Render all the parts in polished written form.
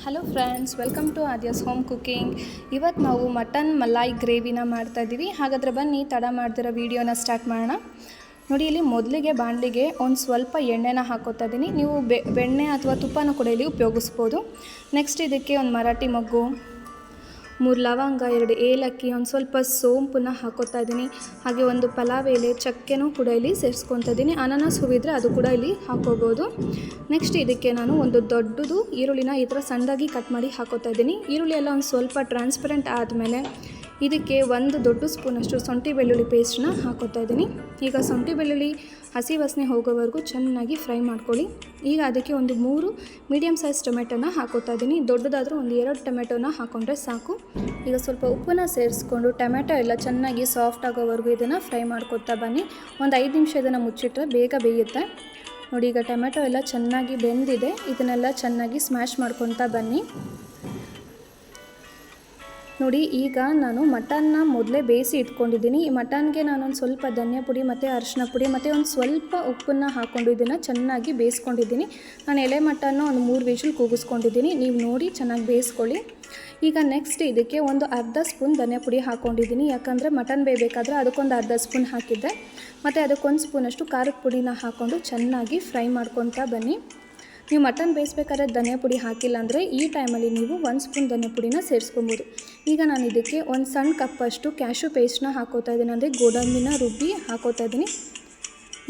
Hello friends, welcome to Aadya's home cooking. ಇವತ್ತು ನಾವು mutton malai ಗ್ರೇವಿನ ಮಾಡ್ತಾಯಿದ್ದೀವಿ. ಹಾಗಾದರೆ ಬನ್ನಿ ತಡ ಮಾಡ್ದಿರೋ ವೀಡಿಯೋನ ಸ್ಟಾರ್ಟ್ ಮಾಡೋಣ. ನೋಡಿ, ಇಲ್ಲಿ ಮೊದಲಿಗೆ ಬಾಣಲಿಗೆ ಒಂದು ಸ್ವಲ್ಪ ಎಣ್ಣೆನ ಹಾಕೋತಾ ಇದ್ದೀನಿ. ನೀವು ಬೆಣ್ಣೆ ಅಥವಾ ತುಪ್ಪನ ಕೂಡ ಇಲ್ಲಿ ಉಪಯೋಗಿಸ್ಬೋದು. ನೆಕ್ಸ್ಟ್ ಇದಕ್ಕೆ ಒಂದು ಮರಾಠಿ ಮೊಗ್ಗು, 3 ಲವಂಗ, 2 ಏಲಕ್ಕಿ, ಒಂದು ಸ್ವಲ್ಪ ಸೋಂಪನ್ನ ಹಾಕೋತಾ ಇದ್ದೀನಿ. ಹಾಗೆ ಒಂದು ಪಲಾವ್ ಎಲೆ, ಚಕ್ಕೆನೂ ಕೂಡ ಇಲ್ಲಿ ಸೇರಿಸ್ಕೊತಾ ಇದ್ದೀನಿ. ಅನಾನಸ್ ಹೂವಿದ್ರೆ ಅದು ಕೂಡ ಇಲ್ಲಿ ಹಾಕೋಬೋದು. ನೆಕ್ಸ್ಟ್ ಇದಕ್ಕೆ ನಾನು ಒಂದು ದೊಡ್ಡದು ಈರುಳ್ಳಿನ ಈ ಥರ ಸಣ್ಣದಾಗಿ ಕಟ್ ಮಾಡಿ ಹಾಕೋತಾ ಇದ್ದೀನಿ. ಈರುಳ್ಳಿ ಎಲ್ಲ ಒಂದು ಸ್ವಲ್ಪ ಟ್ರಾನ್ಸ್ಪರೆಂಟ್ ಆದಮೇಲೆ ಇದಕ್ಕೆ ಒಂದು ದೊಡ್ಡ ಸ್ಪೂನಷ್ಟು ಶುಂಠಿ ಬೆಳ್ಳುಳ್ಳಿ ಪೇಸ್ಟನ್ನ ಹಾಕೋತಾ ಇದ್ದೀನಿ. ಈಗ ಶುಂಠಿ ಬೆಳ್ಳುಳ್ಳಿ ಹಸಿ ವಾಸನೆ ಹೋಗೋವರೆಗೂ ಚೆನ್ನಾಗಿ ಫ್ರೈ ಮಾಡ್ಕೊಳ್ಳಿ. ಈಗ ಅದಕ್ಕೆ ಒಂದು 3 ಮೀಡಿಯಮ್ ಸೈಜ್ ಟೊಮೆಟೊನ ಹಾಕೋತಾ ಇದ್ದೀನಿ. ದೊಡ್ಡದಾದರೂ ಒಂದು 2 ಟೊಮೆಟೊನ ಹಾಕೊಂಡ್ರೆ ಸಾಕು. ಈಗ ಸ್ವಲ್ಪ ಉಪ್ಪನ್ನ ಸೇರಿಸ್ಕೊಂಡು ಟೊಮೆಟೊ ಎಲ್ಲ ಚೆನ್ನಾಗಿ ಸಾಫ್ಟ್ ಆಗೋವರೆಗೂ ಇದನ್ನು ಫ್ರೈ ಮಾಡ್ಕೊತಾ ಬನ್ನಿ. ಒಂದು 5 ನಿಮಿಷ ಇದನ್ನು ಮುಚ್ಚಿಟ್ರೆ ಬೇಗ ಬೇಯುತ್ತೆ. ನೋಡಿ, ಈಗ ಟೊಮೆಟೊ ಎಲ್ಲ ಚೆನ್ನಾಗಿ ಬೆಂದಿದೆ. ಇದನ್ನೆಲ್ಲ ಚೆನ್ನಾಗಿ ಸ್ಮ್ಯಾಶ್ ಮಾಡ್ಕೊತಾ ಬನ್ನಿ. ನೋಡಿ, ಈಗ ನಾನು ಮಟನ್ನ ಮೊದಲೇ ಬೇಯಿಸಿ ಇಟ್ಕೊಂಡಿದ್ದೀನಿ. ಈ ಮಟನ್ಗೆ ನಾನೊಂದು ಸ್ವಲ್ಪ ಧನಿಯಾ ಪುಡಿ ಮತ್ತು ಅರಿಶಿನ ಪುಡಿ ಮತ್ತು ಒಂದು ಸ್ವಲ್ಪ ಉಪ್ಪನ್ನು ಹಾಕ್ಕೊಂಡು ಇದನ್ನು ಚೆನ್ನಾಗಿ ಬೇಯಿಸ್ಕೊಂಡಿದ್ದೀನಿ. ನಾನು ಎಳೆ ಮಟನ್ನು ಒಂದು 3 ವಿಷಲ್ ಕೂಗಿಸ್ಕೊಂಡಿದ್ದೀನಿ. ನೀವು ನೋಡಿ ಚೆನ್ನಾಗಿ ಬೇಯಿಸ್ಕೊಳ್ಳಿ. ಈಗ ನೆಕ್ಸ್ಟ್ ಇದಕ್ಕೆ ಒಂದು ಅರ್ಧ ಸ್ಪೂನ್ ಧನಿಯಾ ಪುಡಿ ಹಾಕ್ಕೊಂಡಿದ್ದೀನಿ. ಯಾಕಂದರೆ ಮಟನ್ ಬೇಯಬೇಕಾದ್ರೆ ಅದಕ್ಕೊಂದು ಅರ್ಧ ಸ್ಪೂನ್ ಹಾಕಿದ್ದೆ. ಮತ್ತು ಅದಕ್ಕೊಂದು ಸ್ಪೂನಷ್ಟು ಖಾರದ ಪುಡಿನ ಹಾಕ್ಕೊಂಡು ಚೆನ್ನಾಗಿ ಫ್ರೈ ಮಾಡ್ಕೊತಾ ಬನ್ನಿ. ನೀವು ಮಟನ್ ಬೇಯಿಸ್ಬೇಕಾದ್ರೆ ಧನಿಯಾ ಪುಡಿ ಹಾಕಿಲ್ಲ ಅಂದರೆ ಈ ಟೈಮಲ್ಲಿ ನೀವು 1 ಸ್ಪೂನ್ ಧನಿಯಾ ಪುಡಿನ ಸೇರಿಸ್ಕೊಬೋದು. ಈಗ ನಾನು ಇದಕ್ಕೆ ಒಂದು ಸಣ್ಣ ಕಪ್ಪಷ್ಟು ಕ್ಯಾಶ್ಯೂ ಪೇಸ್ಟ್ನ ಹಾಕೋತಾ ಇದ್ದೀನಿ, ಅಂದರೆ ಗೋಡಂಬಿನ ರುಬ್ಬಿ ಹಾಕೋತಾ ಇದ್ದೀನಿ.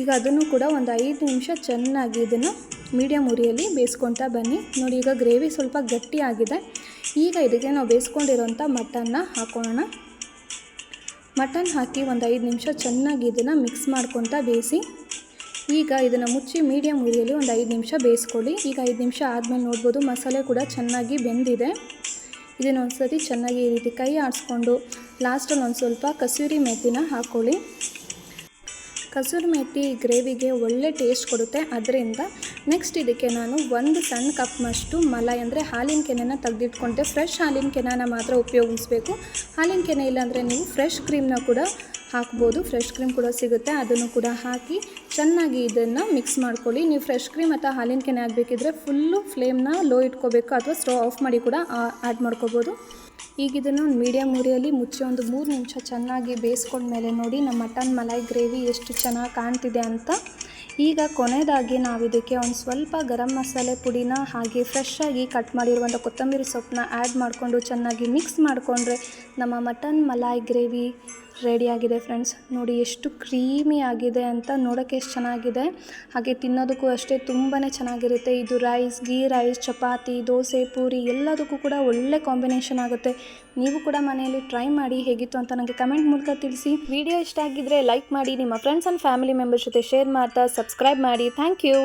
ಈಗ ಅದನ್ನು ಕೂಡ ಒಂದು 5 ನಿಮಿಷ ಚೆನ್ನಾಗಿ ಇದನ್ನು ಮೀಡಿಯಮ್ ಉರಿಯಲ್ಲಿ ಬೇಯಿಸ್ಕೊತಾ ಬನ್ನಿ. ನೋಡಿ, ಈಗ ಗ್ರೇವಿ ಸ್ವಲ್ಪ ಗಟ್ಟಿಯಾಗಿದೆ. ಈಗ ಇದಕ್ಕೆ ನಾವು ಬೇಯಿಸ್ಕೊಂಡಿರೋಂಥ ಮಟನ್ನ ಹಾಕೋಣ. ಮಟನ್ ಹಾಕಿ ಒಂದು 5 ನಿಮಿಷ ಚೆನ್ನಾಗಿ ಇದನ್ನು ಮಿಕ್ಸ್ ಮಾಡ್ಕೊತಾ ಬೇಯಿಸಿ. ಈಗ ಇದನ್ನು ಮುಚ್ಚಿ ಮೀಡಿಯಮ್ ಉರಿಯಲ್ಲಿ ಒಂದು 5 ನಿಮಿಷ ಬೇಯಿಸ್ಕೊಳ್ಳಿ. ಈಗ 5 ನಿಮಿಷ ಆದಮೇಲೆ ನೋಡ್ಬೋದು ಮಸಾಲೆ ಕೂಡ ಚೆನ್ನಾಗಿ ಬೆಂದಿದೆ. ಇದನ್ನು ಒಂದು ಸತಿ ಚೆನ್ನಾಗಿ ಈ ರೀತಿ ಕೈ ಆಡಿಸ್ಕೊಂಡು ಲಾಸ್ಟಲ್ಲಿ ಒಂದು ಸ್ವಲ್ಪ ಕಸೂರಿ ಮೆಥಿನ ಹಾಕ್ಕೊಳ್ಳಿ. ಕಸೂರಿ ಮೆಥಿ ಗ್ರೇವಿಗೆ ಒಳ್ಳೆ ಟೇಸ್ಟ್ ಕೊಡುತ್ತೆ. ಅದರಿಂದ ನೆಕ್ಸ್ಟ್ ಇದಕ್ಕೆ ನಾನು ಒಂದು ಸಣ್ಣ ಕಪ್ನಷ್ಟು ಮಲಾಯ್, ಅಂದರೆ ಹಾಲಿನ ಕೆನೆನ ತೆಗೆದಿಟ್ಕೊಂಡೆ. ಫ್ರೆಶ್ ಹಾಲಿನ ಕೆನೆನ ಮಾತ್ರ ಉಪಯೋಗಿಸ್ಬೇಕು. ಹಾಲಿನ ಕೆನೆ ಇಲ್ಲಾಂದರೆ ನೀವು ಫ್ರೆಶ್ ಕ್ರೀಮ್ನ ಕೂಡ ಹಾಕ್ಬೋದು. ಫ್ರೆಶ್ ಕ್ರೀಮ್ ಕೂಡ ಸಿಗುತ್ತೆ, ಅದನ್ನು ಕೂಡ ಹಾಕಿ ಚೆನ್ನಾಗಿ ಇದನ್ನು ಮಿಕ್ಸ್ ಮಾಡ್ಕೊಳ್ಳಿ. ನೀವು ಫ್ರೆಶ್ ಕ್ರೀಮ್ ಅಥವಾ ಹಾಲಿನ ಕೆನೆ ಆಗಬೇಕಿದ್ರೆ ಫುಲ್ಲು ಫ್ಲೇಮ್ನ ಲೋ ಇಟ್ಕೋಬೇಕು, ಅಥವಾ ಸ್ಟವ್ ಆಫ್ ಮಾಡಿ ಕೂಡ ಆ್ಯಡ್ ಮಾಡ್ಕೋಬೋದು. ಈಗ ಇದನ್ನು ಒಂದು ಮೀಡಿಯಮ್ ಉರಿಯಲ್ಲಿ ಮುಚ್ಚಿ ಒಂದು 3 ನಿಮಿಷ ಚೆನ್ನಾಗಿ ಬೇಯಿಸ್ಕೊಂಡ್ಮೇಲೆ ನೋಡಿ ನಮ್ಮ ಮಟನ್ ಮಲಾಯ್ ಗ್ರೇವಿ ಎಷ್ಟು ಚೆನ್ನಾಗಿ ಕಾಣ್ತಿದೆ ಅಂತ. ಈಗ ಕೊನೆಯದಾಗಿ ನಾವು ಇದಕ್ಕೆ ಒಂದು ಸ್ವಲ್ಪ ಗರಂ ಮಸಾಲೆ ಪುಡಿನ ಹಾಗೆ ಫ್ರೆಶ್ಶಾಗಿ ಕಟ್ ಮಾಡಿರುವಂಥ ಕೊತ್ತಂಬರಿ ಸೊಪ್ಪನ್ನ ಆ್ಯಡ್ ಮಾಡಿಕೊಂಡು ಚೆನ್ನಾಗಿ ಮಿಕ್ಸ್ ಮಾಡಿಕೊಂಡ್ರೆ ನಮ್ಮ ಮಟನ್ ಮಲಾಯ್ ಗ್ರೇವಿ ರೆಡಿಯಾಗಿದೆ ಫ್ರೆಂಡ್ಸ್. ನೋಡಿ ಎಷ್ಟು ಕ್ರೀಮಿ ಆಗಿದೆ ಅಂತ, ನೋಡೋಕ್ಕೆ ಎಷ್ಟು ಚೆನ್ನಾಗಿದೆ. ಹಾಗೆ ತಿನ್ನೋದಕ್ಕೂ ಅಷ್ಟೇ ತುಂಬಾ ಚೆನ್ನಾಗಿರುತ್ತೆ. ಇದು ರೈಸ್, ಗೀ ರೈಸ್, ಚಪಾತಿ, ದೋಸೆ, ಪೂರಿ ಎಲ್ಲದಕ್ಕೂ ಕೂಡ ಒಳ್ಳೆ ಕಾಂಬಿನೇಷನ್ ಆಗುತ್ತೆ. ನೀವು ಕೂಡ ಮನೆಯಲ್ಲಿ ಟ್ರೈ ಮಾಡಿ ಹೇಗಿತ್ತು ಅಂತ ನನಗೆ ಕಮೆಂಟ್ ಮೂಲಕ ತಿಳಿಸಿ. ವಿಡಿಯೋ ಇಷ್ಟ ಆಗಿದ್ದರೆ ಲೈಕ್ ಮಾಡಿ, ನಿಮ್ಮ ಫ್ರೆಂಡ್ಸ್ ಆ್ಯಂಡ್ ಫ್ಯಾಮಿಲಿ ಮೆಂಬರ್ಸ್ ಜೊತೆ ಶೇರ್ ಮಾಡ್ತಾ ಸಬ್ಸ್ಕ್ರೈಬ್ ಮಾಡಿ. Thank you.